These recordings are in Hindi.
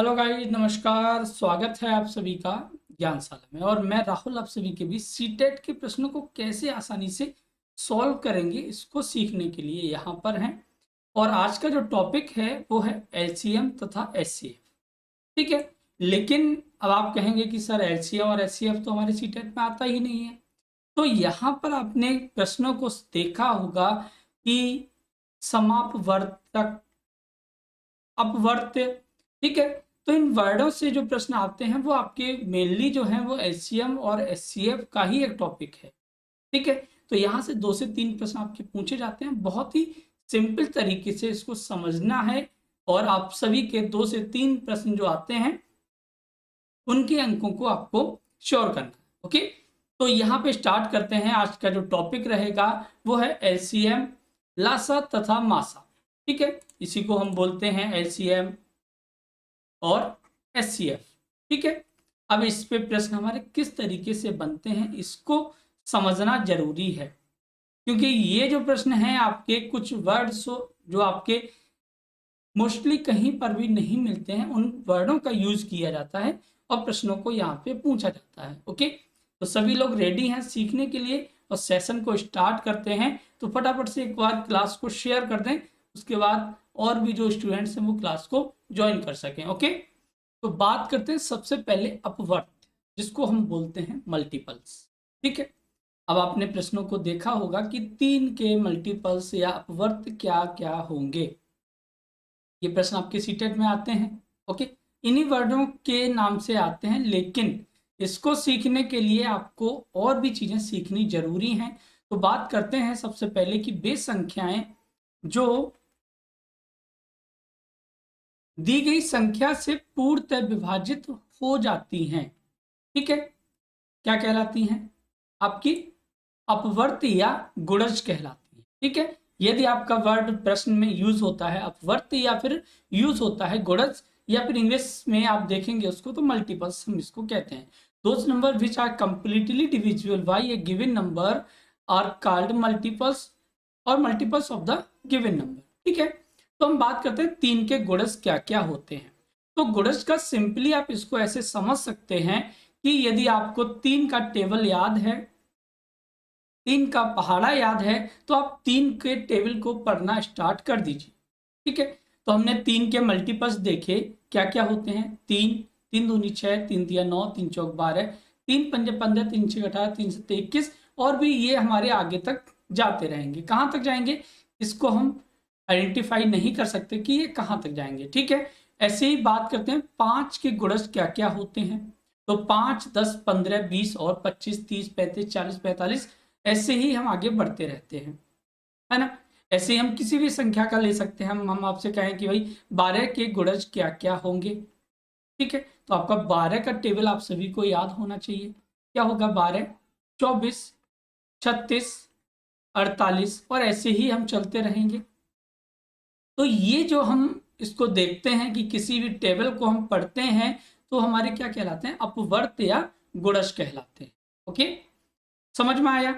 हेलो गाइस, नमस्कार। स्वागत है आप सभी का ज्ञानशाला में। और मैं राहुल आप सभी के बीच सीटेट के प्रश्नों को कैसे आसानी से सॉल्व करेंगे इसको सीखने के लिए यहाँ पर हैं। और आज का जो टॉपिक है वो है एलसीएम तथा एचसीएफ। ठीक है, लेकिन अब आप कहेंगे कि सर एलसीएम और एचसीएफ तो हमारे सीटेट में आता ही नहीं है। तो यहाँ पर आपने प्रश्नों को देखा होगा कि समापवर्तक, अपवर्त्य। ठीक है, तो इन वर्डों से जो प्रश्न आते हैं वो आपके मेनली जो है वो एलसीएम और एचसीएफ का ही एक टॉपिक है। ठीक है, तो यहाँ से 2 से 3 प्रश्न आपके पूछे जाते हैं। बहुत ही सिंपल तरीके से इसको समझना है और आप सभी के 2 से 3 प्रश्न जो आते हैं उनके अंकों को आपको श्योर करना है। ओके, तो यहाँ पे स्टार्ट करते हैं। आज का जो टॉपिक रहेगा वो है एलसीएम, लासा तथा मासा। ठीक है, इसी को हम बोलते हैं एलसीएम और एचसीएफ। ठीक है, अब इस पे प्रश्न हमारे किस तरीके से बनते हैं इसको समझना जरूरी है, क्योंकि ये जो प्रश्न हैं आपके कुछ वर्ड्स जो आपके मोस्टली कहीं पर भी नहीं मिलते हैं, उन वर्डों का यूज किया जाता है और प्रश्नों को यहाँ पे पूछा जाता है। ओके, तो सभी लोग रेडी हैं सीखने के लिए और सेशन को स्टार्ट करते हैं। तो फटाफट से एक बार क्लास को शेयर कर दें, उसके बाद और भी जो स्टूडेंट्स हैं वो क्लास को ज्वाइन कर सकें। ओके, तो बात करते हैं सबसे पहले अपवर्त, जिसको हम बोलते हैं मल्टीपल्स। ठीक है, अब आपने प्रश्नों को देखा होगा कि 3 के मल्टीपल्स या अपवर्त क्या क्या होंगे। ये प्रश्न आपके सीटेट में आते हैं। ओके, इन्हीं वर्डों के नाम से आते हैं, लेकिन इसको सीखने के लिए आपको और भी चीजें सीखनी जरूरी हैं। तो बात करते हैं सबसे पहले कि बेस संख्याएं जो दी गई संख्या से पूर्णतः विभाजित हो जाती हैं, ठीक है, क्या कहलाती हैं? आपकी अपवर्त या गुणज कहलाती है। ठीक है, यदि आपका वर्ड प्रश्न में यूज होता है अपवर्त या फिर यूज होता है गुणज, या फिर इंग्लिश में आप देखेंगे उसको तो मल्टीपल्स हम इसको कहते हैं। Those number which are completely divisible by a given number are called multiples और multiples of the given number. ठीक है, तो हम बात करते हैं 3 के गुणज क्या क्या होते हैं। तो गुणज का सिंपली आप इसको ऐसे समझ सकते हैं कि यदि आपको 3 का टेबल याद है, 3 का पहाड़ा याद है, तो आप 3 के टेबल को पढ़ना स्टार्ट कर दीजिए। ठीक है, तो हमने 3 के मल्टीपल्स देखे क्या क्या होते हैं। 3, 3 दूनी 6, 3 दिया 9, 3 चौक 12, 3 पंजे 15, 3 छः 18, 3 सत्ते 21, और भी ये हमारे आगे तक जाते रहेंगे। कहाँ तक जाएंगे इसको हम आइडेंटिफाई नहीं कर सकते कि ये कहाँ तक जाएंगे। ठीक है, ऐसे ही बात करते हैं 5 के गुणज क्या क्या होते हैं। तो 5, 10, 15, 20 और 25, 30, 35, 40, 45, ऐसे ही हम आगे बढ़ते रहते हैं, है ना। ऐसे ही हम किसी भी संख्या का ले सकते हैं। हम आपसे कहें कि भाई 12 के गुणज क्या क्या होंगे। ठीक है, तो आपका 12 का टेबल आप सभी को याद होना चाहिए। क्या होगा? 12, 24, 36, 48, और ऐसे ही हम चलते रहेंगे। तो ये जो हम इसको देखते हैं कि किसी भी टेबल को हम पढ़ते हैं तो हमारे क्या कहलाते हैं? अपवर्त या गुणज कहलाते हैं। ओके, समझ में आया?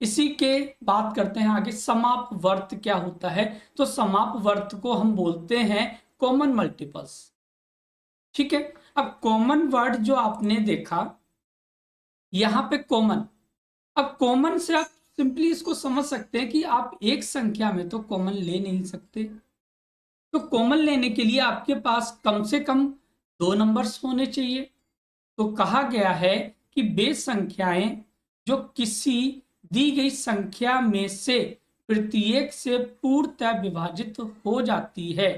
इसी के बात करते हैं आगे समापवर्त क्या होता है। तो समापवर्त को हम बोलते हैं कॉमन मल्टीपल्स। ठीक है, अब कॉमन वर्ड जो आपने देखा यहां पे कॉमन, अब कॉमन से आप सिंपली इसको समझ सकते हैं कि आप एक संख्या में तो कॉमन ले नहीं सकते। तो कॉमन लेने के लिए आपके पास कम से कम 2 नंबर्स होने चाहिए। तो कहा गया है कि बेस संख्याएं जो किसी दी गई संख्या में से प्रत्येक से पूर्णतः विभाजित हो जाती है,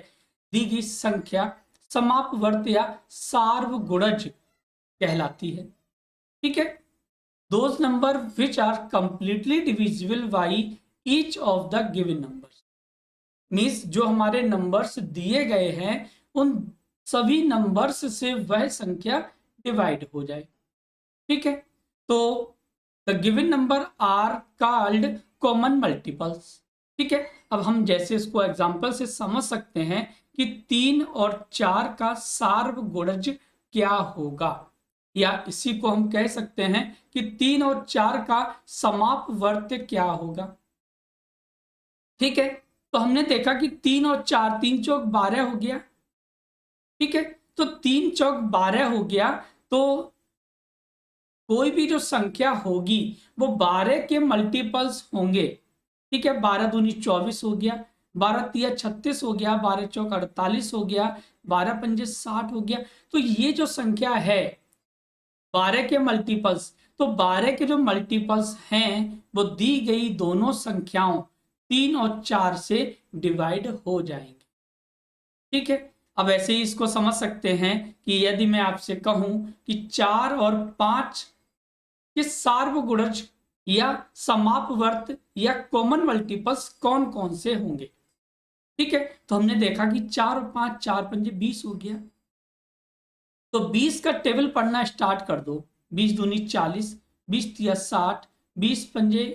दी गई संख्या समापवर्त या सार्वगुणज कहलाती है। ठीक है, those number which are completely divisible by each of the given numbers, means जो हमारे नंबर्स दिए गए हैं उन सभी नंबर्स से वह संख्या डिवाइड हो जाए। ठीक है, तो the given number are called common multiples. ठीक है, अब हम जैसे इसको एग्जांपल से समझ सकते हैं कि 3 और 4 का सार्वगुणज क्या होगा, या इसी को हम कह सकते हैं कि 3 और 4 का समापवर्त क्या होगा। ठीक है, तो हमने देखा कि 3 और 4, 3 चौक 12 हो गया। ठीक है, तो 3 चौक 12 हो गया। तो कोई भी जो संख्या होगी वो 12 के मल्टीपल्स होंगे। ठीक है, 12 दूनी 24 हो गया, 12 तिया 36 हो गया, 12 चौक 48 हो गया, 12 पंजे 60 हो गया। तो ये जो संख्या है 12 के मल्टीपल्स, तो 12 के जो मल्टीपल्स हैं वो दी गई दोनों संख्याओं 3 और 4 से डिवाइड हो जाएंगे। ठीक है, अब ऐसे ही इसको समझ सकते हैं कि यदि मैं आपसे कहूं कि 4 और 5 के सार्वगुणज या समापवर्त या कॉमन मल्टीपल्स कौन कौन से होंगे। ठीक है, तो हमने देखा कि 4 और 5, 4 पंजे 20 हो गया। तो 20 का टेबल पढ़ना स्टार्ट कर दो। 20 दूनी 40, 20 तिया 60, 20 पंजे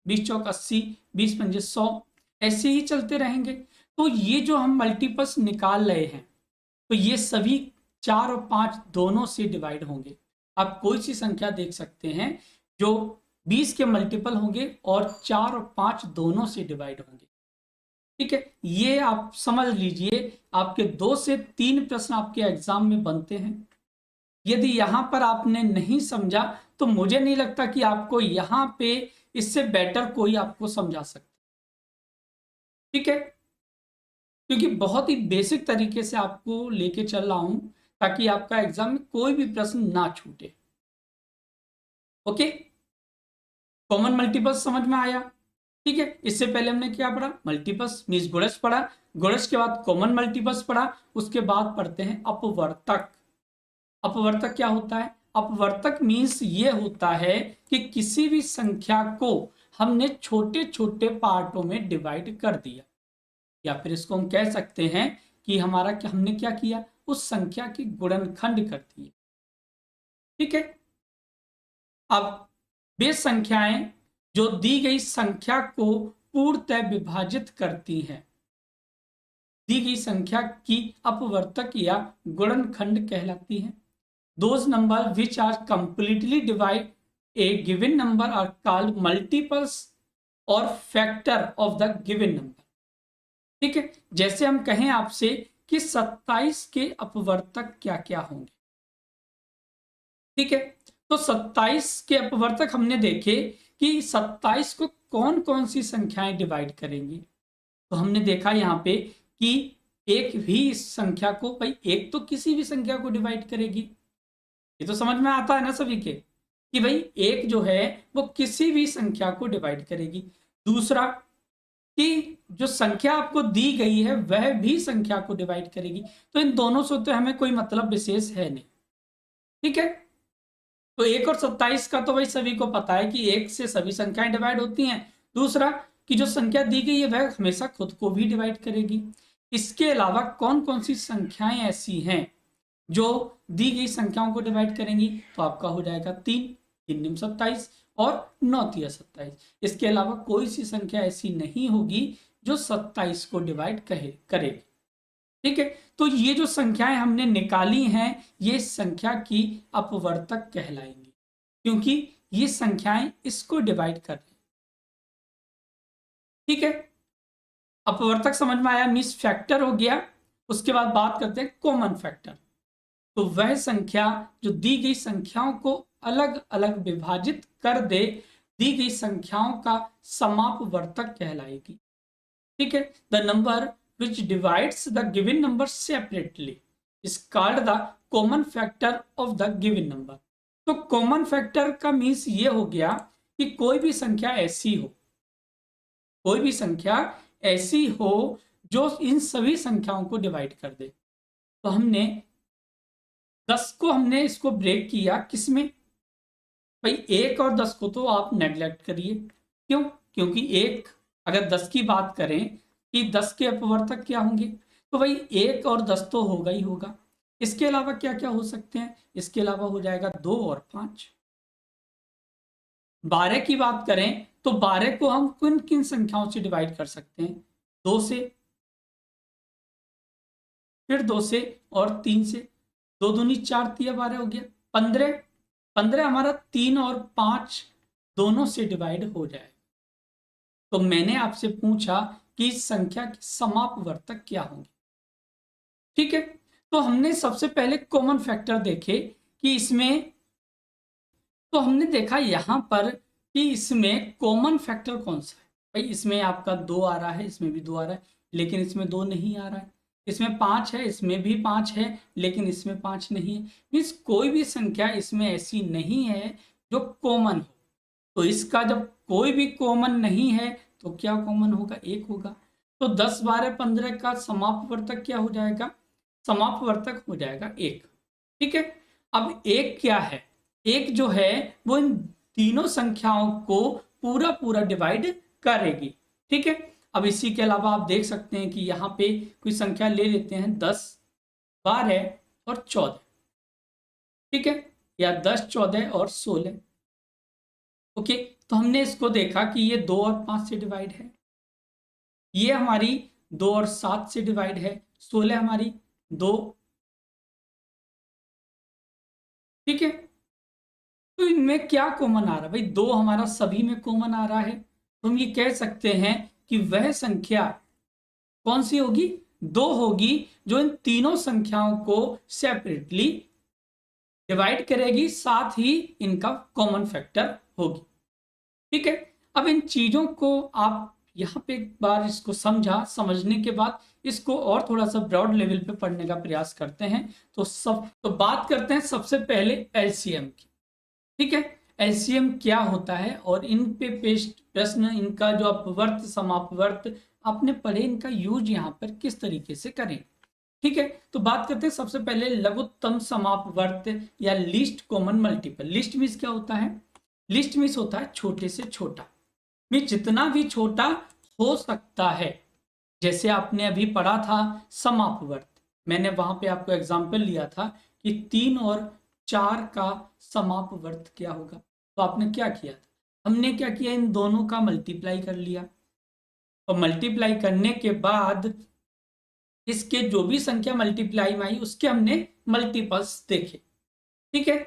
20 चौक 80, 20 पंजे 100, ऐसे ही चलते रहेंगे। तो ये जो हम मल्टीपल्स निकाल रहे हैं तो ये सभी 4 और 5 दोनों से डिवाइड होंगे। आप कोई सी संख्या देख सकते हैं जो 20 के मल्टीपल होंगे और 4 और 5 दोनों से डिवाइड होंगे। ठीक है, ये आप समझ लीजिए, आपके 2 से 3 प्रश्न आपके एग्जाम में बनते हैं। यदि यहां पर आपने नहीं समझा तो मुझे नहीं लगता कि आपको यहां पे इससे बेटर कोई आपको समझा सकता। ठीक है, क्योंकि बहुत ही बेसिक तरीके से आपको लेके चल रहा हूं ताकि आपका एग्जाम में कोई भी प्रश्न ना छूटे। ओके, कॉमन मल्टीपल्स समझ में आया। ठीक है, इससे पहले हमने क्या पढ़ा, मल्टीपल्स मींस गुणज पढ़ा, गुणज के बाद कॉमन मल्टीपल्स पढ़ा, उसके बाद पढ़ते हैं अपवर्तक। अपवर्तक क्या होता है? अपवर्तक मींस ये होता है कि किसी भी संख्या को हमने छोटे छोटे पार्टों में डिवाइड कर दिया, या फिर इसको हम कह सकते हैं कि हमारा क्या, हमने क्या किया, उस संख्या की गुणनखंड कर दिए। ठीक है, अब वे संख्याएं जो दी गई संख्या को पूर्णतः विभाजित करती हैं, दी गई संख्या की अपवर्तक या गुणनखंड कहलाती हैं। Those number which are completely divide a given number are called multiples or factor of the given number। ठीक है, जैसे हम कहें आपसे कि 27 के अपवर्तक क्या क्या होंगे। ठीक है, तो 27 के अपवर्तक हमने देखे कि 27 को कौन कौन सी संख्याएं डिवाइड करेंगी। तो हमने देखा यहाँ पे कि एक भी इस संख्या को, भाई एक तो किसी भी संख्या को डिवाइड करेगी, ये तो समझ में आता है ना सभी के, कि भाई एक जो है वो किसी भी संख्या को डिवाइड करेगी। दूसरा कि जो संख्या आपको दी गई है वह भी संख्या को डिवाइड करेगी। तो इन दोनों से तो हमें कोई मतलब विशेष है नहीं। ठीक है, तो 1 और 27 का तो भाई सभी को पता है कि 1 से सभी संख्याएं डिवाइड होती हैं। दूसरा कि जो संख्या दी गई है वह हमेशा खुद को भी डिवाइड करेगी। इसके अलावा कौन कौन सी संख्याएं ऐसी हैं जो दी गई संख्याओं को डिवाइड करेंगी, तो आपका हो जाएगा 3, 3 निम 27 और 9 तिया 27। इसके अलावा कोई सी संख्या ऐसी नहीं होगी जो 27 को डिवाइड करेगी। ठीक है, तो ये जो संख्याएं हमने निकाली हैं ये संख्या की अपवर्तक कहलाएंगी, क्योंकि ये संख्याएं इसको डिवाइड कर रही। ठीक है, अपवर्तक समझ में आया, मींस फैक्टर हो गया। उसके बाद बात करते हैं कॉमन फैक्टर। तो वह संख्या जो दी गई संख्याओं को अलग अलग विभाजित कर दे, दी गई संख्याओं का समापवर्तक कहलाएगी। ठीक है, the number which divides the given number separately is called the common factor of the given number। तो कॉमन फैक्टर का मीन्स ये हो गया कि कोई भी संख्या ऐसी हो, कोई भी संख्या ऐसी हो जो इन सभी संख्याओं को डिवाइड कर दे। तो हमने 10 को हमने इसको ब्रेक किया किसमें, भाई 1 और 10 को तो आप नेग्लेक्ट करिए। क्यों? क्योंकि एक, अगर 10 की बात करें कि 10 के अपवर्तक क्या होंगे, तो भाई 1 और 10 तो होगा ही होगा। इसके अलावा क्या क्या हो सकते हैं, इसके अलावा हो जाएगा 2 और 5। 12 की बात करें तो 12 को हम किन किन संख्याओं से डिवाइड कर सकते हैं, 2 से, फिर 2 से और 3 से। 2 दूनी 4 तिया 12 हो गया। 15, 15 हमारा 3 और 5 दोनों से डिवाइड हो जाए। तो मैंने आपसे पूछा कि इस संख्या के समापवर्तक क्या होंगे। ठीक है, तो हमने सबसे पहले कॉमन फैक्टर देखे कि इसमें, तो हमने देखा यहाँ पर कि इसमें कॉमन फैक्टर कौन सा है। भाई इसमें आपका 2 आ रहा है, इसमें भी 2 आ रहा है, लेकिन इसमें 2 नहीं आ रहा है। इसमें 5 है, इसमें भी 5 है, लेकिन इसमें 5 नहीं है। मीन्स कोई भी संख्या इसमें ऐसी नहीं है जो कॉमन हो। तो इसका जब कोई भी कॉमन नहीं है तो क्या कॉमन होगा, 1 होगा। तो 10, 12, 15 का समापवर्तक क्या हो जाएगा, समापवर्तक हो जाएगा 1। ठीक है, अब 1 क्या है, 1 जो है वो इन तीनों संख्याओं को पूरा पूरा डिवाइड करेगी। ठीक है, अब इसी के अलावा आप देख सकते हैं कि यहाँ पे कोई संख्या ले लेते हैं 10, 12 और 14। ठीक है, या 10, 14 और 16। ओके, तो हमने इसको देखा कि ये 2 और 5 से डिवाइड है, ये हमारी 2 और 7 से डिवाइड है, 16 हमारी 2। ठीक है, तो इनमें क्या कॉमन आ रहा है, भाई 2 हमारा सभी में कॉमन आ रहा है। तो हम ये कह सकते हैं कि वह संख्या कौन सी होगी, 2 होगी, जो इन तीनों संख्याओं को सेपरेटली डिवाइड करेगी, साथ ही इनका कॉमन फैक्टर होगी। ठीक है, अब इन चीजों को आप यहाँ पे एक बार इसको समझने के बाद इसको और थोड़ा सा ब्रॉड लेवल पे पढ़ने का प्रयास करते हैं। तो बात करते हैं सबसे पहले एलसीएम की। ठीक है, एलसीएम क्या होता है और इन पे पेस्ट प्रश्न, इनका जो अपवर्त समापवर्त आपने पढ़े, इनका यूज यहाँ पर किस तरीके से करें। ठीक है, तो बात करते हैं सबसे पहले लघुत्तम समापवर्त या least common multiple. List means क्या होता है, लिस्ट मीन्स होता है छोटे से छोटा, मीन्स जितना भी छोटा हो सकता है। जैसे आपने अभी पढ़ा था समापवर्त, मैंने वहां पे आपको एग्जाम्पल लिया था कि 3 और 4 का समापवर्त क्या होगा। तो आपने क्या किया था, हमने क्या किया, इन दोनों का मल्टीप्लाई कर लिया, और मल्टीप्लाई करने के बाद इसके जो भी संख्या मल्टीप्लाई में आई उसके हमने मल्टीपल्स देखे। ठीक है,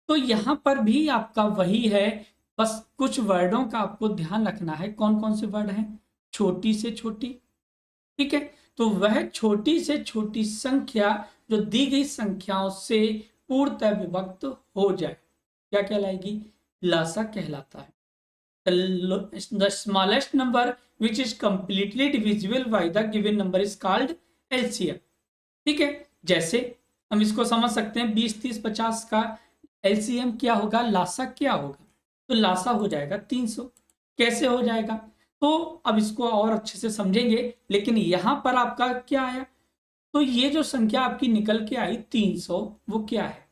तो यहां पर भी आपका वही है, बस कुछ वर्डों का आपको ध्यान रखना है। कौन कौन से वर्ड हैं, छोटी से छोटी। ठीक है, तो वह छोटी से छोटी संख्या जो दी गई संख्याओं से पूर्णतः विभक्त हो जाए क्या कहलाएगी, लासा कहलाता है। The smallest number which is completely divisible by the given number is called LCM। ठीक है, जैसे हम इसको समझ सकते हैं 20, 30, 50 का LCM क्या होगा, लासा क्या होगा, तो लासा हो जाएगा 300। कैसे हो जाएगा, तो अब इसको और अच्छे से समझेंगे, लेकिन यहां पर आपका क्या आया, तो ये जो संख्या आपकी निकल के आई 300, वो क्या है,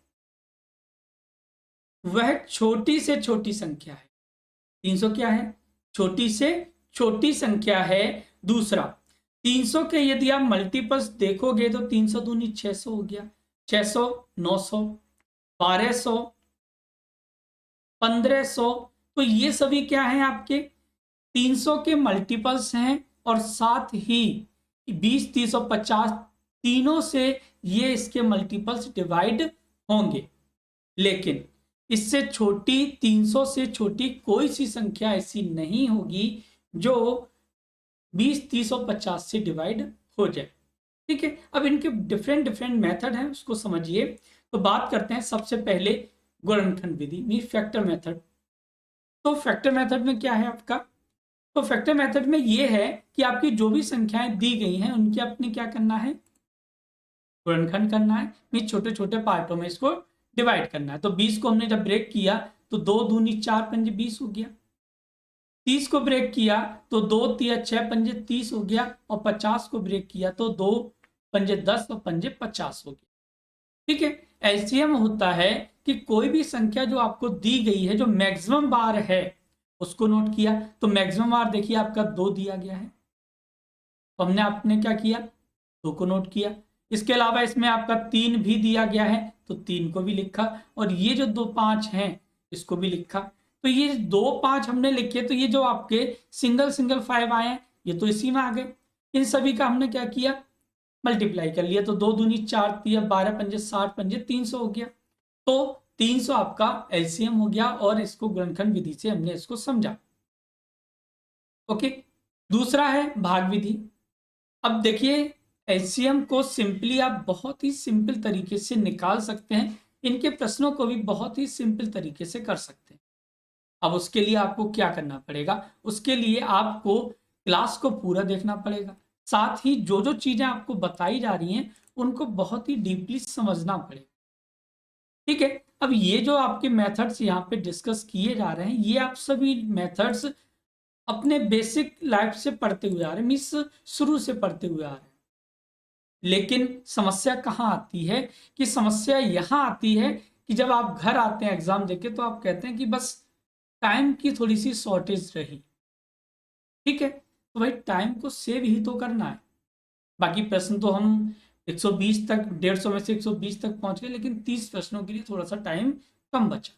वह छोटी से छोटी संख्या है। 300 क्या है, छोटी से छोटी संख्या है। दूसरा, 300 के यदि आप मल्टीपल्स देखोगे तो 300 दूनी 600 हो गया, 600, 900, 1200, 1500। तो ये सभी क्या है, आपके 300 के मल्टीपल्स हैं, और साथ ही 20, 30 और 50 तीनों से ये इसके मल्टीपल्स डिवाइड होंगे। लेकिन इससे छोटी, 300 से छोटी कोई सी संख्या ऐसी नहीं होगी जो 20, 30 और 50 से डिवाइड हो जाए। ठीक है, अब इनके डिफरेंट डिफरेंट मेथड हैं, उसको समझिए। तो बात करते हैं सबसे पहले गुणनखंड विधि मीन फैक्टर मेथड। तो फैक्टर मेथड में क्या है आपका, तो फैक्टर मेथड में ये है कि आपकी जो भी संख्याएं दी गई हैं उनके अपने क्या करना है, गुणनखंड करना है, मीन छोटे छोटे पार्टों में इसको डिवाइड करना है। तो 20 को हमने जब ब्रेक किया तो 2 दूनी 4 पंजे 20 हो गया। 30 को ब्रेक किया तो 2 तिया 6 पंजे 30 हो गया, और 50 को ब्रेक किया तो 2 पंजे 10 और पंजे 50 हो गया। ठीक है, एलसीएम होता है कि कोई भी संख्या जो आपको दी गई है, जो मैक्सिमम बार है उसको नोट किया। तो मैक्सिमम बार देखिए आपका 2 दिया गया है, तो हमने आपने क्या किया, 2 को नोट किया। इसके अलावा इसमें आपका 3 भी दिया गया है, तो 3 को भी लिखा, और ये जो 2, 5 हैं इसको भी लिखा। तो ये 2, 5 हमने लिखे, तो ये जो आपके सिंगल सिंगल 5 आए हैं ये तो इसी में आ गए। इन सभी का हमने क्या किया, मल्टीप्लाई कर लिया। तो 2 दूनी 4 तिया 12 पंजे 60 पंजे 300 हो गया। तो 300 आपका एलसीएम हो गया, और इसको गुणनखंड विधि से हमने इसको समझा। ओके, दूसरा है भाग विधि। अब देखिए एलसीएम को सिंपली आप बहुत ही सिंपल तरीके से निकाल सकते हैं, इनके प्रश्नों को भी बहुत ही सिंपल तरीके से कर सकते हैं। अब उसके लिए आपको क्या करना पड़ेगा, उसके लिए आपको क्लास को पूरा देखना पड़ेगा, साथ ही जो जो चीजें आपको बताई जा रही हैं उनको बहुत ही डीपली समझना पड़ेगा। ठीक है, अब ये जो आपके मेथड्स यहाँ पे डिस्कस किए जा रहे हैं, ये आप सभी मेथड्स अपने बेसिक लाइफ से पढ़ते हुए आ रहे हैं, मीन्स शुरू से पढ़ते हुए आ रहे हैं। लेकिन समस्या कहाँ आती है, कि समस्या यहाँ आती है कि जब आप घर आते हैं एग्जाम देके तो आप कहते हैं कि बस टाइम की थोड़ी सी शॉर्टेज रही। ठीक है, तो भाई टाइम को सेव ही तो करना है। बाकी प्रश्न तो हम 120 तक, 150 में से 120 तक पहुंच गए, लेकिन 30 प्रश्नों के लिए थोड़ा सा टाइम कम बचा।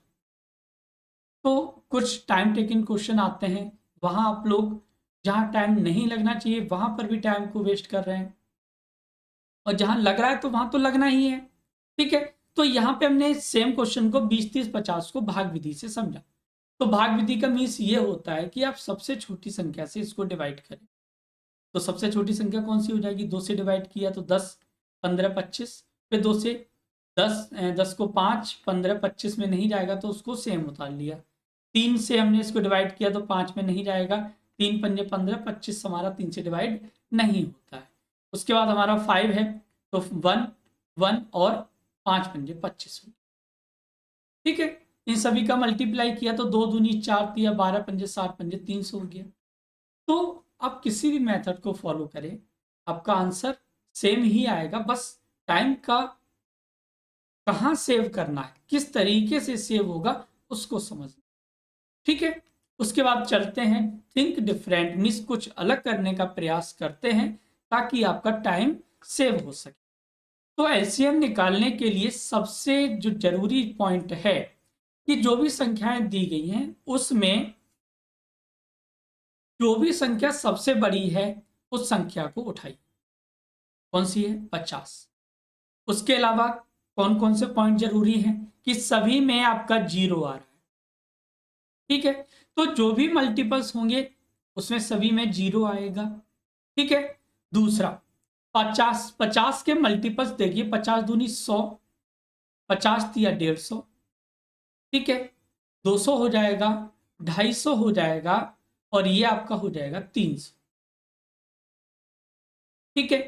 तो कुछ टाइम टेकिंग क्वेश्चन आते हैं, वहां आप लोग जहां टाइम नहीं लगना चाहिए वहां पर भी टाइम को वेस्ट कर रहे हैं, और जहां लग रहा है तो वहां तो लगना ही है। ठीक है, तो यहाँ पे हमने सेम क्वेश्चन को 20, 30, 50 को भाग विधि से समझा। तो भाग विधि का मीन्स ये होता है कि आप सबसे छोटी संख्या से इसको डिवाइड करें। तो सबसे छोटी संख्या कौन सी हो जाएगी, 2 से डिवाइड किया तो 10, 15, 25, फिर 2 से 10, 10 को 5, 15, 25 में नहीं जाएगा तो उसको सेम उतार लिया। 3 से हमने इसको डिवाइड किया तो 5 में नहीं जाएगा, 3 पंजे 15, 25 हमारा 3 से डिवाइड नहीं होता है। उसके बाद हमारा 5 है, तो 1, 1 और 5 पंजे 25 हो। ठीक है, इन सभी का मल्टीप्लाई किया तो 2 दूनी 4, 3, 12 पंजे 7 पंजे 300 हो गया। तो आप किसी भी मेथड को फॉलो करें, आपका आंसर सेम ही आएगा, बस टाइम का कहाँ सेव करना है, किस तरीके से सेव होगा उसको समझना। ठीक है, उसके बाद चलते हैं थिंक डिफरेंट, मीन्स कुछ अलग करने का प्रयास करते हैं ताकि आपका टाइम सेव हो सके। तो एलसीएम निकालने के लिए सबसे जो जरूरी पॉइंट है कि जो भी संख्याएं दी गई हैं उसमें जो भी संख्या सबसे बड़ी है उस संख्या को उठाइए। कौन सी है, 50। उसके अलावा कौन कौन से पॉइंट जरूरी हैं, कि सभी में आपका 0 आ रहा है। ठीक है, तो जो भी मल्टीपल्स होंगे उसमें सभी में 0 आएगा। ठीक है, दूसरा 50, 50 के मल्टीपल्स देखिए, 50 दूनी 100, 50 दिया 150। ठीक है, 200 हो जाएगा, 250 हो जाएगा, और ये आपका हो जाएगा 300। ठीक है,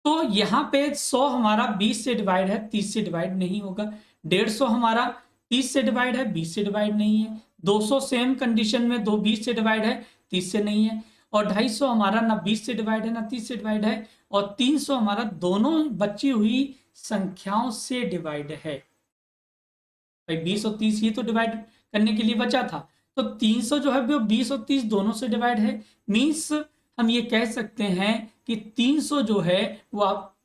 तो यहाँ पे 100 हमारा 20 से डिवाइड है, 30 से डिवाइड नहीं होगा। 150 हमारा 30 से डिवाइड है, 20 से डिवाइड नहीं है। 200 सेम कंडीशन में 20 से डिवाइड है, 30 से नहीं है। और 250 हमारा ना 20 से डिवाइड है ना 30 से डिवाइड है। और 300 हमारा दोनों बची हुई संख्याओं से डिवाइड है। भाई 20 और 30 ही तो डिवाइड करने के लिए बचा था, तो 300 जो है वो 20 और 30 दोनों से डिवाइड है। मीन्स हम ये कह सकते हैं कि 300 जो है वो आप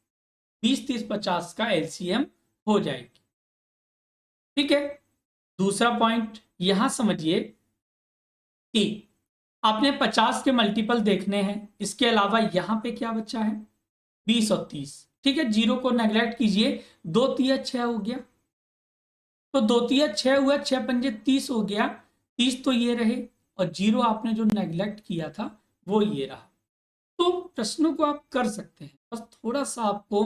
20, 30, 50 का एलसीएम हो जाएगी। ठीक है, दूसरा पॉइंट यहां समझिए कि आपने 50 के मल्टीपल देखने हैं, इसके अलावा यहां पे क्या बचा है, 20 और 30। ठीक है, 0 को नेग्लेक्ट कीजिए, 2 तिया 6 हो गया, तो 2 तिया 6 हुआ, 6 पंजे 30 हो गया। 30 तो ये रहे, और 0 आपने जो नेग्लेक्ट किया था वो ये रहा। तो प्रश्नों को आप कर सकते हैं, बस थोड़ा सा आपको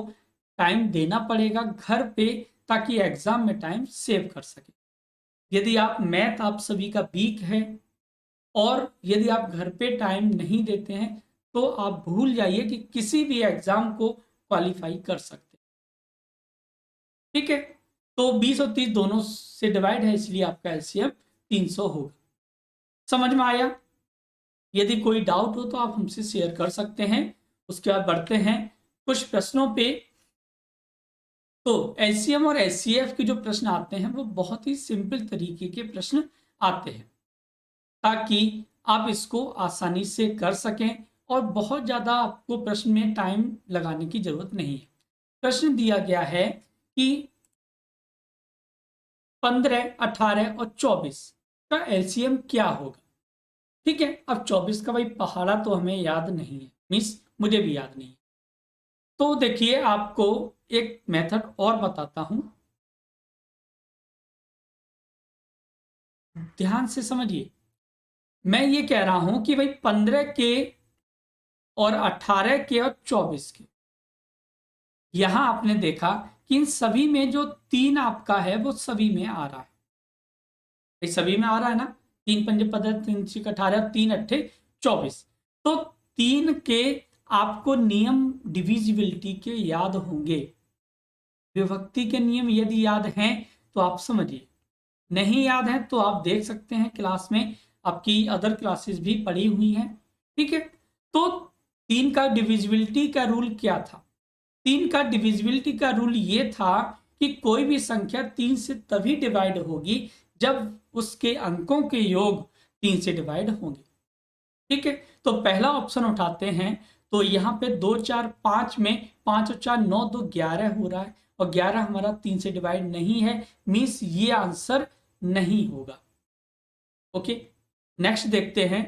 टाइम देना पड़ेगा घर पे, ताकि एग्जाम में टाइम सेव कर सके। यदि आप मैथ आप सभी का वीक है और यदि आप घर पे टाइम नहीं देते हैं तो आप भूल जाइए कि किसी भी एग्जाम को क्वालिफाई कर सकते हैं। ठीक है, तो 20 और 30 दोनों से डिवाइड है, इसलिए आपका एलसीएम 300 होगा। समझ में आया? यदि कोई डाउट हो तो आप हमसे शेयर कर सकते हैं। उसके बाद बढ़ते हैं कुछ प्रश्नों पे। तो एलसीएम और एचसीएफ के जो प्रश्न आते हैं वो बहुत ही सिंपल तरीके के प्रश्न आते हैं, ताकि आप इसको आसानी से कर सकें और बहुत ज़्यादा आपको प्रश्न में टाइम लगाने की जरूरत नहीं है। प्रश्न दिया गया है कि 15, 18 और 24 का एलसीएम क्या होगा। ठीक है, अब 24 का भाई पहाड़ा तो हमें याद नहीं है, मीन्स मुझे भी याद नहीं है। तो देखिए, आपको एक मेथड और बताता हूं, ध्यान से समझिए। मैं ये कह रहा हूं कि भाई 15 के और 18 के और 24 के, यहां आपने देखा कि इन सभी में जो 3 आपका है वो सभी में आ रहा है, ये सभी में आ रहा है ना। 3 पंजे 15, 3 छीक 18, 3 अट्ठे 24। तो 3 के आपको नियम डिविजिबिलिटी के याद होंगे। विभक्ति के नियम यदि याद हैं तो आप समझिए, नहीं याद है तो आप देख सकते हैं क्लास में, आपकी अदर क्लासेस भी पढ़ी हुई हैं। ठीक है, तो 3 का डिविजिबिलिटी का रूल क्या था? 3 का डिविजिबिलिटी का रूल ये था कि कोई भी संख्या 3 से तभी डिवाइड होगी जब उसके अंकों के योग 3 से डिवाइड होंगे। ठीक है, तो पहला ऑप्शन उठाते हैं, तो यहाँ पे 2 4 5 में 5 और 4 9 2 11 हो रहा है, और 11 हमारा 3 से डिवाइड नहीं है, मीन्स ये आंसर नहीं होगा। ओके, नेक्स्ट देखते हैं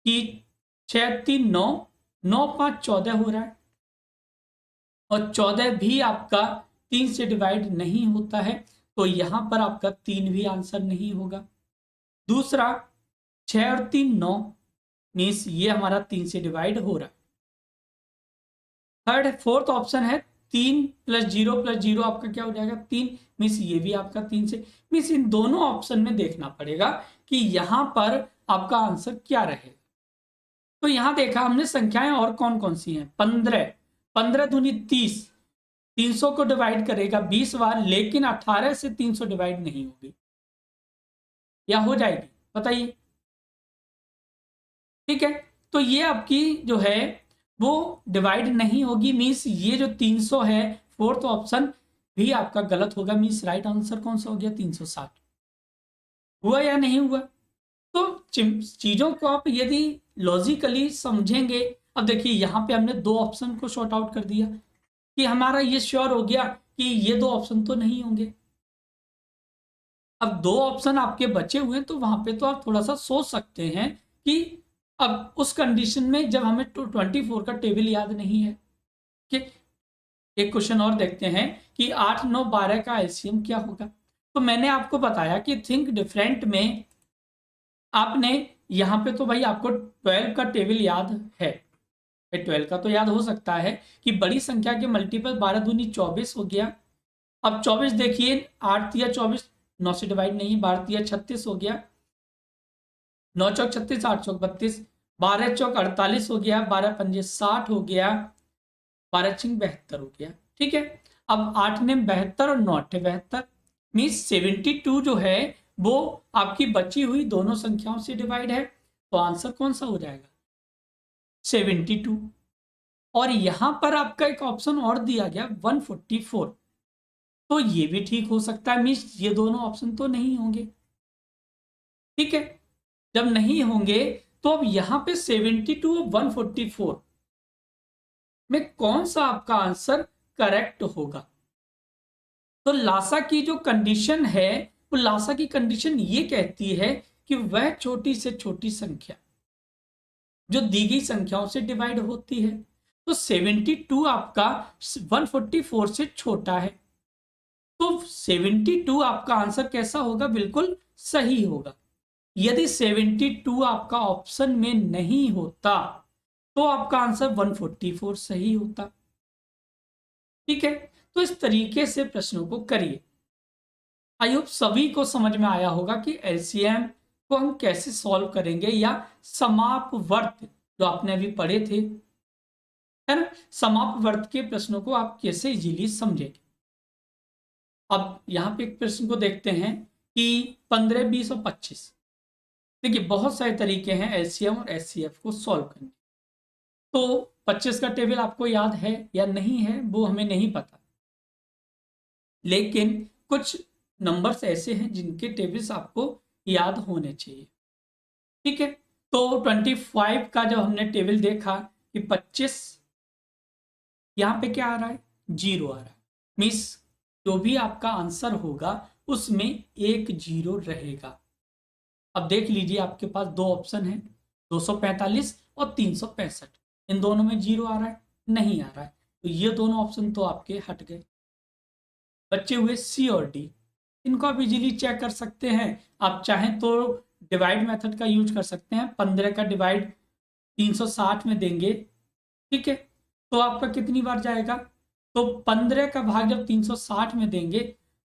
कि 6 3 9, 9 5 14 हो रहा है, और 14 भी आपका 3 से डिवाइड नहीं होता है, तो यहां पर आपका 3 भी आंसर नहीं होगा। दूसरा 6 और 3 9, मीन्स ये हमारा 3 से डिवाइड हो रहा है। थर्ड फोर्थ ऑप्शन है 3 + 0 + 0 आपका क्या हो जाएगा 3, मीन्स ये भी आपका 3 से, मीन्स इन दोनों ऑप्शन में देखना पड़ेगा कि यहां पर आपका आंसर क्या रहेगा। तो यहां देखा हमने संख्याएं और कौन कौन सी हैं, 15, 15 दूनी 30, 300 को डिवाइड करेगा 20 बार, लेकिन 18 से 300 डिवाइड नहीं होगी, या हो जाएगी बताइए। ठीक है, तो ये आपकी जो है वो डिवाइड नहीं होगी, मीन्स ये जो 300 है, फोर्थ ऑप्शन भी आपका गलत होगा, मीन्स राइट आंसर कौन सा हो गया 360। हुआ या नहीं हुआ? तो चीजों को आप यदि लॉजिकली समझेंगे, अब देखिए यहाँ पे हमने 2 ऑप्शन को शॉर्ट आउट कर दिया कि हमारा ये श्योर हो गया कि ये 2 ऑप्शन तो नहीं होंगे। अब 2 ऑप्शन आपके बचे हुए हैं, तो वहां पे तो आप थोड़ा सा सोच सकते हैं कि अब उस कंडीशन में जब हमें 24 का टेबल याद नहीं है कि एक क्वेश्चन और देखते हैं कि 8 9 12 का एलसीएम क्या होगा। तो मैंने आपको बताया कि थिंक डिफरेंट में आपने यहाँ पे तो भाई आपको 12 का टेबल याद है, 12 का तो याद हो सकता है कि बड़ी संख्या के मल्टीपल 12 दूनी 24 हो गया। अब 24 देखिए 8 तिया 24, 9 से डिवाइड नहीं, 12 तिया 36 हो गया, 9 चौक 36, 8 चौक 32, 12 चौक 48 हो गया, 12 पंजे 60 हो गया, 12 छिंग 72 हो गया। ठीक है, अब 8 ने 72 और 9 अट्ठे 72, मीन्स 72 जो है वो आपकी बची हुई दोनों संख्याओं से डिवाइड है, तो आंसर कौन सा हो जाएगा 72। और यहां पर आपका एक ऑप्शन और दिया गया 144, तो ये भी ठीक हो सकता है, मीन्स ये दोनों ऑप्शन तो नहीं होंगे। ठीक है, जब नहीं होंगे तो अब यहां पे 72 और 144 में कौन सा आपका आंसर करेक्ट होगा? तो लासा की जो कंडीशन है, वो लासा की कंडीशन ये कहती है कि वह छोटी से छोटी संख्या जो दी गई संख्याओं से डिवाइड होती है, तो 72 आपका 144 से छोटा है, तो 72 आपका आंसर कैसा होगा, बिल्कुल सही होगा। यदि 72 आपका ऑप्शन में नहीं होता तो आपका आंसर 144 सही होता। ठीक है, तो इस तरीके से प्रश्नों को करिए। आई होप सभी को समझ में आया होगा कि एलसीएम को हम कैसे सॉल्व करेंगे, या समापवर्त जो आपने अभी पढ़े थे, है ना, समापवर्त के प्रश्नों को आप कैसे इजीली समझेंगे। अब यहाँ पे एक प्रश्न को देखते हैं कि 15 20 और 25, देखिए बहुत सारे तरीके हैं एलसीएम और एचसीएफ को सॉल्व करने। तो 25 का टेबल आपको याद है या नहीं है वो हमें नहीं पता, लेकिन कुछ नंबर्स ऐसे हैं जिनके टेबल्स आपको याद होने चाहिए। ठीक है, तो 25 का जब हमने टेबल देखा कि 25 यहाँ पे क्या आ रहा है 0 आ रहा है, मीन्स जो भी आपका आंसर होगा उसमें एक 0 रहेगा। अब देख लीजिए आपके पास 2 ऑप्शन है, 245 और 365, इन दोनों में 0 आ रहा है नहीं आ रहा है, तो ये दोनों ऑप्शन तो आपके हट गए। बचे हुए सी और डी, इनको आप इजीली चेक कर सकते हैं। आप चाहें तो डिवाइड मेथड का यूज कर सकते हैं, 15 का डिवाइड 360 में देंगे, ठीक है, तो आपका कितनी बार जाएगा, तो 15 का भाग जब 360 में देंगे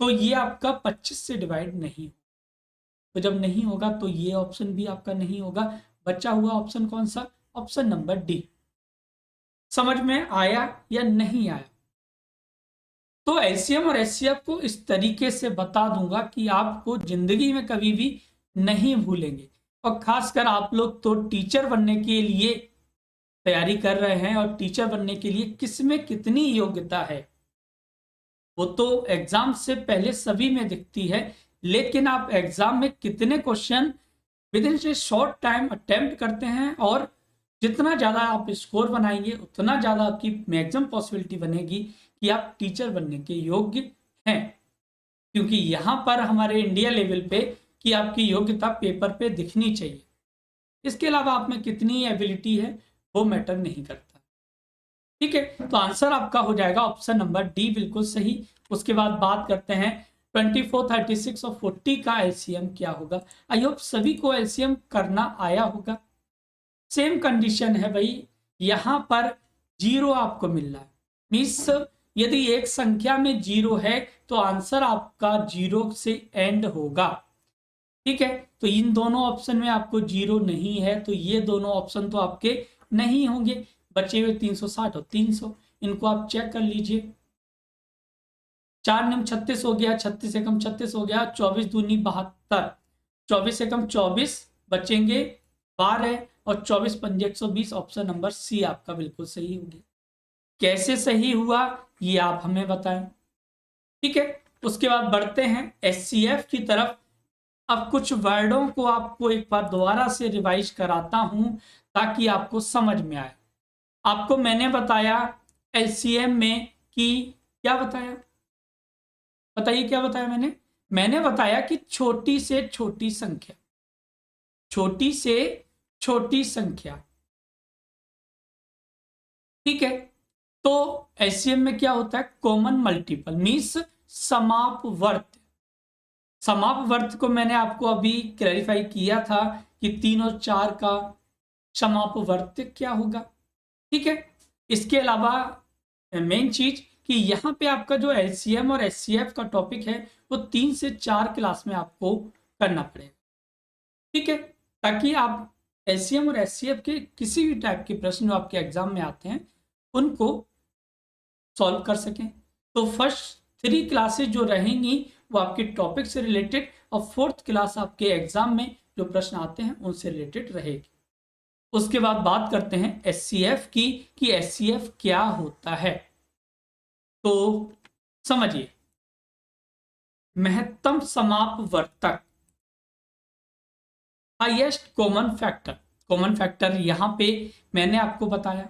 तो ये आपका 25 से डिवाइड नहीं, तो जब नहीं होगा तो ये ऑप्शन भी आपका नहीं होगा। बचा हुआ ऑप्शन कौन सा? Option number D. समझ में आया या नहीं आया? तो एलसीएम और एचसीएफ को इस तरीके से बता दूंगा कि आपको जिंदगी में कभी भी नहीं भूलेंगे। और खासकर आप लोग तो टीचर बनने के लिए तैयारी कर रहे हैं, और टीचर बनने के लिए किसमें कितनी योग्यता है वो तो एग्जाम से पहले सभी में दिखती है, लेकिन आप एग्जाम में कितने question with in A short time attempt करते हैं, और जितना ज़्यादा आप स्कोर बनाएंगे उतना ज़्यादा आपकी मैक्सिमम पॉसिबिलिटी बनेगी कि आप टीचर बनने के योग्य हैं। क्योंकि यहाँ पर हमारे इंडिया लेवल पे कि आपकी योग्यता पेपर पे दिखनी चाहिए, इसके अलावा आप में कितनी एबिलिटी है वो मैटर नहीं करता। ठीक है, तो आंसर आपका हो जाएगा ऑप्शन नंबर डी, बिल्कुल सही। उसके बाद बात करते हैं 24, 36 और 40 का एलसीएम क्या होगा। आई होप सभी को एलसीएम करना आया होगा। सेम कंडीशन है भाई, यहां पर जीरो आपको मिल रहा है, मीन्स यदि एक संख्या में जीरो है तो आंसर आपका जीरो से एंड होगा। ठीक है, तो इन दोनों ऑप्शन में आपको जीरो नहीं है, तो ये दोनों ऑप्शन तो आपके नहीं होंगे। बचे हुए 360 और 300, इनको आप चेक कर लीजिए। 4 निम 36 हो गया, 36 से कम 36 हो गया, 24 दूनी 72, 24 से कम 24 बचेंगे 12, और 24 पंजे 120। ऑप्शन नंबर सी आपका बिल्कुल सही हो गया। कैसे सही हुआ ये आप हमें बताएं। ठीक है, उसके बाद बढ़ते हैं एचसीएफ की तरफ। अब कुछ वर्डों को आपको एक बार दोबारा से रिवाइज कराता हूं ताकि आपको समझ में आए। आपको मैंने बताया एलसीएम में कि क्या बताया, बताइए क्या बताया मैंने बताया कि छोटी से छोटी संख्या, छोटी से छोटी संख्या। ठीक है, तो एलसीएम में क्या होता है? कॉमन मल्टीपल, मीन्स समापवर्त। समापवर्त को मैंने आपको अभी क्लैरिफाई किया था कि 3 और 4 का समापवर्त क्या होगा। ठीक है, इसके अलावा मेन चीज कि यहाँ पे आपका जो एलसीएम और एचसीएफ का टॉपिक है वो 3 से 4 क्लास में आपको करना पड़ेगा। ठीक है, ताकि आप एलसीएम और एचसीएफ के किसी भी टाइप के प्रश्न जो आपके एग्जाम में आते हैं उनको सॉल्व कर सकें। तो फर्स्ट 3 क्लासेस जो रहेंगी वो आपके टॉपिक से रिलेटेड, और 4th क्लास आपके एग्जाम में जो प्रश्न आते हैं उनसे रिलेटेड रहेगी। उसके बाद बात करते हैं एचसीएफ की कि एचसीएफ क्या होता है। तो समझिए, महत्तम समापवर्तक, highest common factor. Common factor यहां पे मैंने आपको बताया।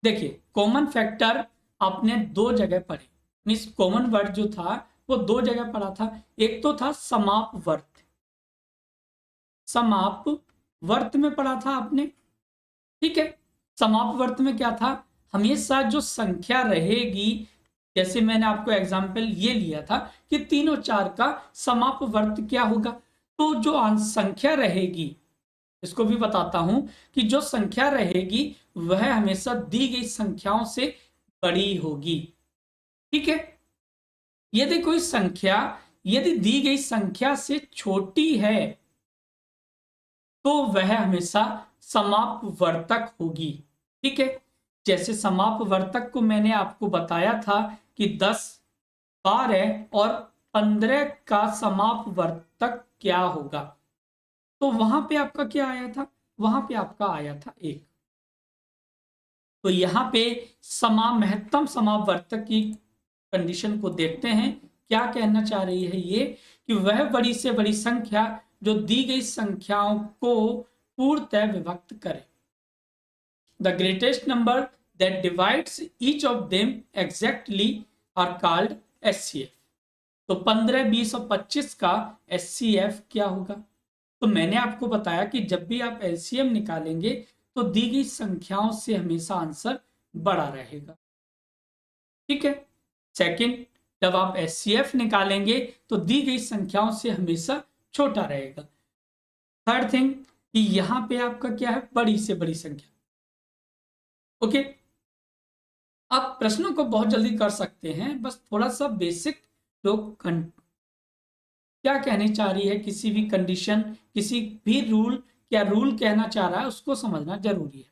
देखिए, कॉमन फैक्टर आपने 2 जगह पढ़े, मीन्स कॉमन वर्ड जो था वो 2 जगह पढ़ा था। एक तो था समापवर्त, समापवर्त में पढ़ा था आपने। ठीक है, समापवर्त में क्या था? हमेशा जो संख्या रहेगी, जैसे मैंने आपको एग्जाम्पल ये लिया था कि 3 और 4 का समापवर्त क्या होगा, तो जो संख्या रहेगी, इसको भी बताता हूं कि जो संख्या रहेगी वह हमेशा दी गई संख्याओं से बड़ी होगी। ठीक है, यदि कोई संख्या यदि दी गई संख्या से छोटी है तो वह हमेशा समापवर्तक होगी। ठीक है, जैसे समापवर्तक को मैंने आपको बताया था कि 10, 12 और 15 का समापवर्तक क्या होगा, तो वहां पे आपका क्या आया था? वहां पे आपका आया था 1। तो यहां पे महत्तम समापवर्तक की कंडीशन को देखते हैं। क्या कहना चाह रही है ये कि वह बड़ी से बड़ी संख्या जो दी गई संख्याओं को पूर्णतः विभक्त करे। The greatest number that divides each of them exactly are called HCF. तो 15, 20 और 25 का एचसीएफ क्या होगा? तो मैंने आपको बताया कि जब भी आप एलसीएम निकालेंगे तो दी गई संख्याओं से हमेशा आंसर बड़ा रहेगा। ठीक है, सेकंड, जब आप एचसीएफ निकालेंगे तो दी गई संख्याओं से हमेशा छोटा रहेगा। थर्ड थिंग कि यहां पे आपका क्या है? बड़ी से बड़ी संख्या। ओके, आप प्रश्नों को बहुत जल्दी कर सकते हैं, बस थोड़ा सा बेसिक जो क्या कहनी चाह रही है, किसी भी कंडीशन, किसी भी रूल, क्या रूल कहना चाह रहा है उसको समझना जरूरी है।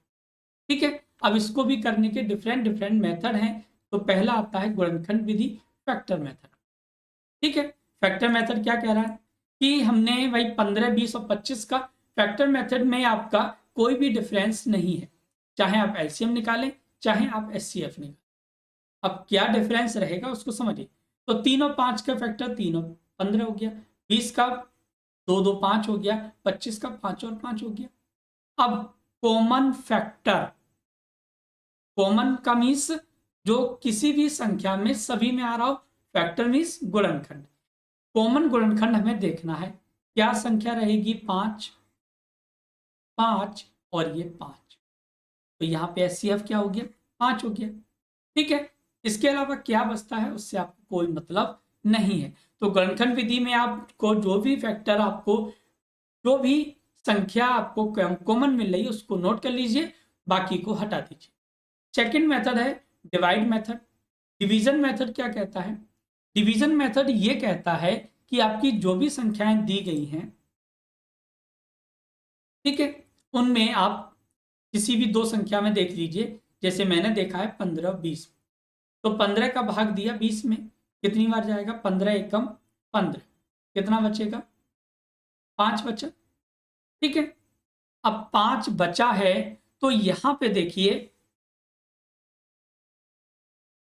ठीक है, अब इसको भी करने के डिफरेंट डिफरेंट मेथड हैं। तो पहला आता है गुणनखंड विधि, फैक्टर मेथड। ठीक है, फैक्टर मेथड क्या कह रहा है कि हमने भाई 15, 20 और 25 का फैक्टर मेथड में आपका कोई भी डिफरेंस नहीं है, चाहे आप एलसीएम निकालें चाहे आप एचसीएफ निकालें। अब क्या डिफरेंस रहेगा उसको समझिए। तो 3 और 5 का फैक्टर 3 और 15 हो गया, 20 का 2 2 5 हो गया, 25 का 5 और 5 हो गया। अब कॉमन फैक्टर, कॉमन का मीन्स जो किसी भी संख्या में सभी में आ रहा हो, फैक्टर मीन्स गुणनखंड। कॉमन गुणनखंड हमें देखना है, क्या संख्या रहेगी, 5, 5 और ये 5। तो यहाँ पे एचसीएफ क्या हो गया, 5 हो गया। ठीक है, इसके अलावा क्या बचता है उससे आपको कोई मतलब नहीं है। तो गुणनखंड विधि में आपको जो भी फैक्टर, आपको जो भी संख्या आपको कॉमन मिल रही है उसको नोट कर लीजिए, बाकी को हटा दीजिए। सेकंड मेथड है डिवाइड मेथड। डिवीजन मेथड क्या कहता है, डिवीजन मेथड ये कहता है कि आपकी जो भी संख्याएं दी गई हैं, ठीक है, उनमें आप किसी भी दो संख्या में देख लीजिए। जैसे मैंने देखा है 15 20, तो 15 का भाग दिया 20 में, कितनी बार जाएगा, 15 एकम 15, कितना बचेगा, 5 बचा। ठीक है, अब 5 बचा है, तो यहां पे देखिए,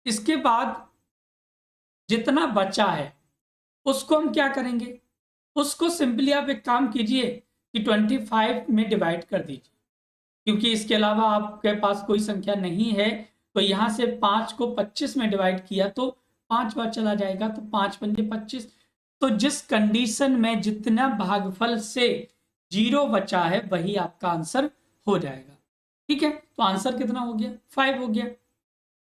इसके बाद जितना बचा है उसको हम क्या करेंगे, उसको सिंपली आप एक काम कीजिए कि 25 में डिवाइड कर दीजिए, क्योंकि इसके अलावा आपके पास कोई संख्या नहीं है। तो यहां से 5 को 25 में डिवाइड किया तो 5 बार चला जाएगा, तो 5 पंजे 25। तो जिस कंडीशन में जितना भागफल से 0 बचा है वही आपका आंसर हो जाएगा। ठीक है, तो आंसर कितना हो गया, 5 हो गया।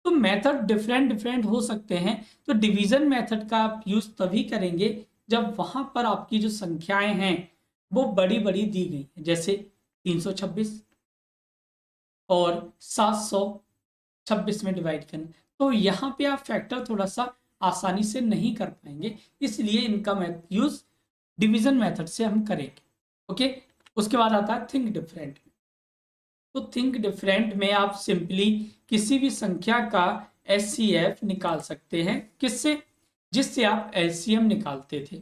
तो मेथड डिफरेंट डिफरेंट हो सकते हैं। तो डिवीजन मेथड का आप यूज तभी करेंगे जब वहां पर आपकी जो संख्याएं हैं वो बड़ी बड़ी दी गई, जैसे 326 और 726 में डिवाइड करना। तो यहाँ पे आप फैक्टर थोड़ा सा आसानी से नहीं कर पाएंगे, इसलिए इनका यूज डिवीजन मेथड से हम करेंगे। ओके, उसके बाद आता है थिंक डिफरेंट। तो थिंक डिफरेंट में आप सिंपली किसी भी संख्या का एचसीएफ निकाल सकते हैं, किससे, जिससे आप एलसीएम निकालते थे।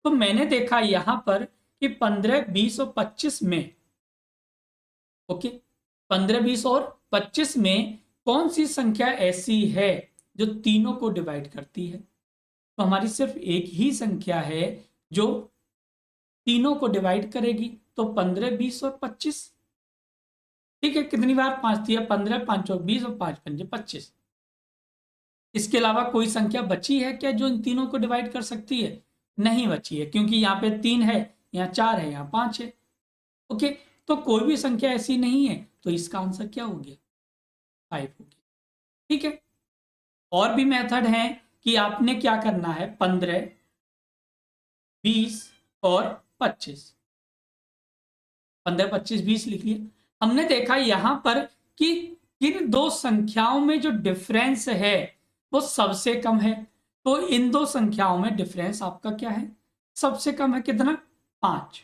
तो मैंने देखा यहां पर कि 15, 20 और 25 में, ओके, 15, 20 और 25 में कौन सी संख्या ऐसी है जो तीनों को डिवाइड करती है। तो हमारी सिर्फ एक ही संख्या है जो तीनों को डिवाइड करेगी, तो 15, 20 और 25। ठीक है, कितनी बार, 5 दिया 15, 5 और 20 और 5 पंजे 25। इसके अलावा कोई संख्या बची है क्या जो इन तीनों को डिवाइड कर सकती है, नहीं बची है, क्योंकि यहाँ पे 3 है, यहाँ 4 है, यहाँ 5 है। ओके, तो कोई भी संख्या ऐसी नहीं है, तो इसका आंसर क्या हो गया, 5 हो गया। ठीक है, और भी मेथड है कि आपने क्या करना है, 15, 20 और 25, 15, 25, 20 लिख लिया। हमने देखा यहां पर कि किन दो संख्याओं में जो डिफरेंस है वो सबसे कम है। तो इन दो संख्याओं में डिफरेंस आपका क्या है, सबसे कम है, कितना, 5।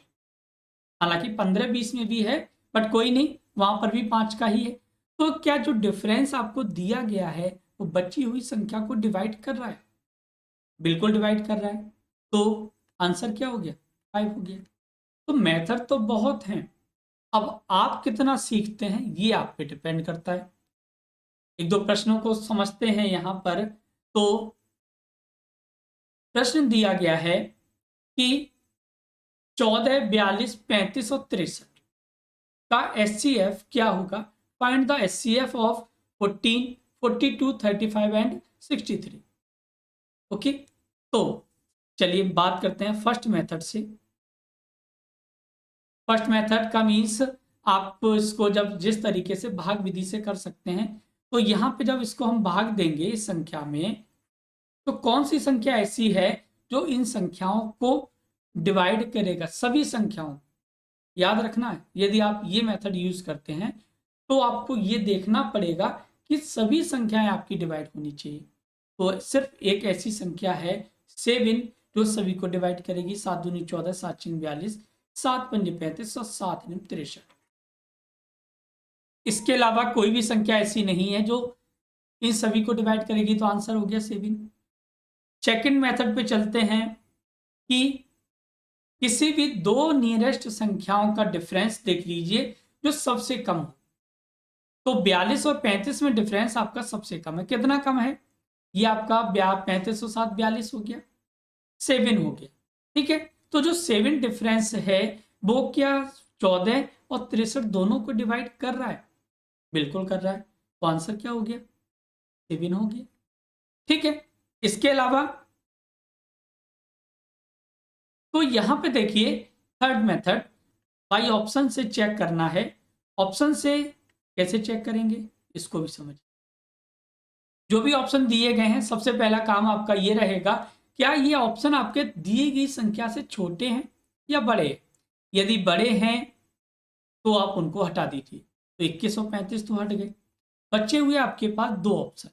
हालांकि 15, 20 में भी है, बट कोई नहीं, वहां पर भी 5 का ही है। तो क्या जो डिफरेंस आपको दिया गया है वो बची हुई संख्या को डिवाइड कर रहा है, बिल्कुल डिवाइड कर रहा है। तो आंसर क्या हो गया, 5 हो गया। तो मेथड तो बहुत हैं, अब आप कितना सीखते हैं ये आप पे डिपेंड करता है। एक दो प्रश्नों को समझते हैं यहां पर। तो प्रश्न दिया गया है कि 14, 42, 35 और 63 का एचसीएफ क्या होगा, find the HCF of 14, 42, 35 and 63। Okay, तो चलिए बात करते हैं फर्स्ट मेथड से। फर्स्ट मेथड का मीन्स आप इसको जब जिस तरीके से भाग विधि से कर सकते हैं, तो यहां पे जब इसको हम भाग देंगे इस संख्या में, तो कौन सी संख्या ऐसी है जो इन संख्याओं को डिवाइड करेगा, सभी संख्याओं। याद रखना है, यदि आप ये मेथड यूज करते हैं तो आपको ये देखना पड़ेगा कि सभी संख्याएं आपकी डिवाइड होनी चाहिए। तो सिर्फ एक ऐसी संख्या है 7 जो सभी को डिवाइड करेगी। 7 दूनी 14, 7 छीन 42, 7 पंजे 35 और 7 दूनी 63। इसके अलावा कोई भी संख्या ऐसी नहीं है जो इन सभी को डिवाइड करेगी, तो आंसर हो गया 7। सेकंड मेथड पे चलते हैं कि किसी भी दो नियरेस्ट संख्याओं का डिफरेंस देख लीजिए जो सबसे कम हो। तो 42 और 35 में डिफरेंस आपका सबसे कम है। कितना कम है? ये आपका 35 और 7 42 हो गया, 7 हो गया। ठीक है, तो जो 7 डिफरेंस है वो क्या 14 और 63 दोनों को डिवाइड कर रहा है? बिल्कुल कर रहा है। तो आंसर क्या हो गया? 7 हो गया। ठीक है, इसके अलावा तो यहां पे देखिए थर्ड मेथड भाई ऑप्शन से चेक करना है। ऑप्शन से कैसे चेक करेंगे इसको भी समझ। जो भी ऑप्शन दिए गए हैं सबसे पहला काम आपका ये रहेगा, क्या ये ऑप्शन आपके दिए गई संख्या से छोटे हैं या बड़े हैं? यदि बड़े हैं तो आप उनको हटा दीजिए। तो 21 और 35 तो हट गए, बचे हुए आपके पास दो ऑप्शन।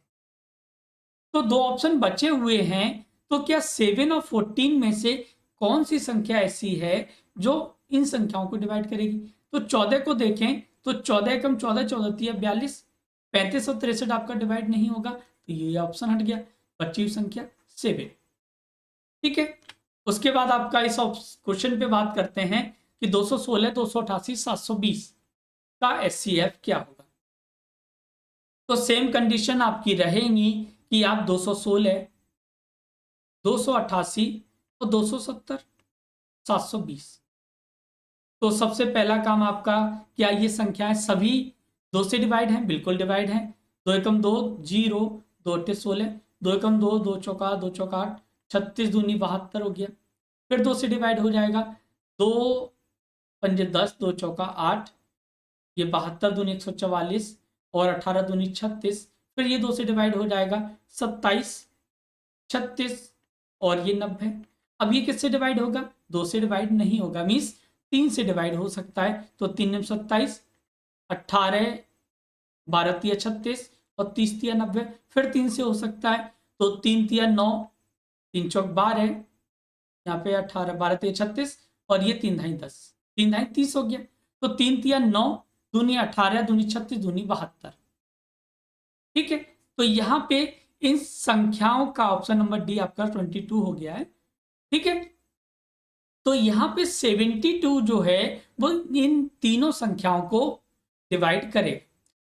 तो दो ऑप्शन बचे हुए हैं, तो क्या 7 और 14 में से कौन सी संख्या ऐसी है जो इन संख्याओं को डिवाइड करेगी? तो 14 को देखें तो 14 कम 14, 14 42, 35 और 63 आपका डिवाइड नहीं होगा, तो ये ऑप्शन हट गया। बची हुई संख्या 7। ठीक है, उसके बाद आपका इस क्वेश्चन पे बात करते हैं कि 216, 288, 720 का HCF क्या होगा। तो सेम कंडीशन आपकी रहेंगी कि आप 216, 288 और 270, 720। तो सबसे पहला काम आपका, क्या ये संख्याएं सभी 2 से डिवाइड हैं? बिल्कुल डिवाइड हैं। 2 एकम 2 0, 2 अट्ठे 16, 2 एकम 2, 2 चौका 2 चौका 8, 36 दूनी 72 हो गया। फिर 2 से डिवाइड हो जाएगा, 2 पंजे 10, 2 चौका 8, ये 72 दूनी 144 और 18 दूनी 36। फिर ये 2 से डिवाइड हो जाएगा, 27, 36 और ये 90। अब ये किससे डिवाइड होगा? 2 से डिवाइड नहीं होगा, मीन्स 3 से डिवाइड हो सकता है। तो 3 में 27, 18 12 तिया 36 और 30 तिया 90। फिर 3 से हो सकता है, तो 3 तिया 9, 3 चौक 12, यहाँ पे 18 12 तिया 36 और ये 3 ढाई 10, 3 ढाई 30 हो गया। तो 3 तिया 9, दूनी 18, दूनी 36, दूनी 72। ठीक है, तो यहाँ पे इन संख्याओं का ऑप्शन नंबर डी आपका 22 हो गया है। ठीक है, तो यहाँ पे 72 जो है वो इन तीनों संख्याओं को डिवाइड करे।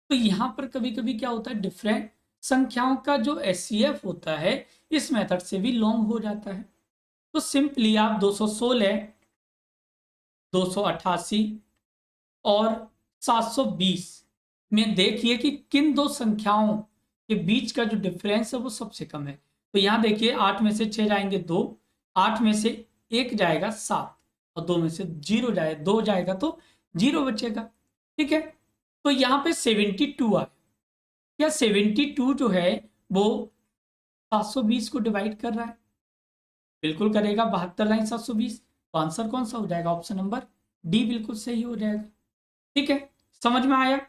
तो यहाँ पर कभी कभी क्या होता है, डिफरेंट संख्याओं का जो HCF होता है इस मेथड से भी लॉन्ग हो जाता है। तो सिंपली आप 216, 288 और 720 में देखिए कि किन दो संख्याओं के बीच का जो डिफरेंस है वो सबसे कम है। तो यहाँ देखिए 8 में से 6 जाएंगे 2, 8 में से 1 जाएगा 7 और 2 में से 0 जाएगा 2 जाएगा तो 0 बचेगा। ठीक है, तो यहाँ पे 72 आए। क्या 72 जो है वो 720 को डिवाइड कर रहा है? बिल्कुल करेगा, 72 लाइन 720। तो आंसर कौन सा हो जाएगा? ऑप्शन नंबर डी बिल्कुल सही हो जाएगा। ठीक है, समझ में आया?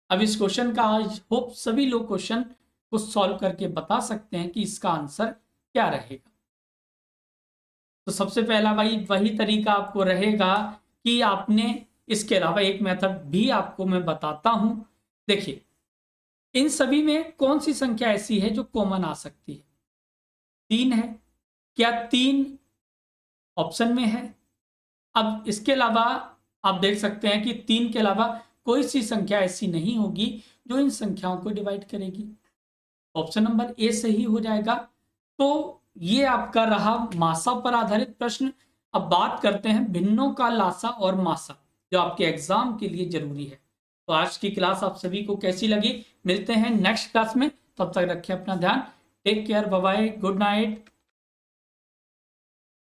अब इस क्वेश्चन का आज होप सभी लोग क्वेश्चन को सॉल्व करके बता सकते हैं कि इसका आंसर क्या रहेगा। तो सबसे पहला वही तरीका आपको रहेगा कि आपने, इसके अलावा एक मेथड भी आपको मैं बताता हूं। देखिए इन सभी में कौन सी संख्या ऐसी है जो कॉमन आ सकती है? 3 है। क्या 3 ऑप्शन में है? अब इसके अलावा आप देख सकते हैं कि 3 के अलावा कोई सी संख्या ऐसी नहीं होगी जो इन संख्याओं को डिवाइड करेगी। ऑप्शन नंबर ए सही हो जाएगा। तो ये आपका रहा मासा पर आधारित प्रश्न। अब बात करते हैं भिन्नों का लासा और मासा, जो आपके एग्जाम के लिए जरूरी है। तो आज की क्लास आप सभी को कैसी लगी? मिलते हैं नेक्स्ट क्लास में, तब तक रखें अपना ध्यान। Take care, bye bye, good night.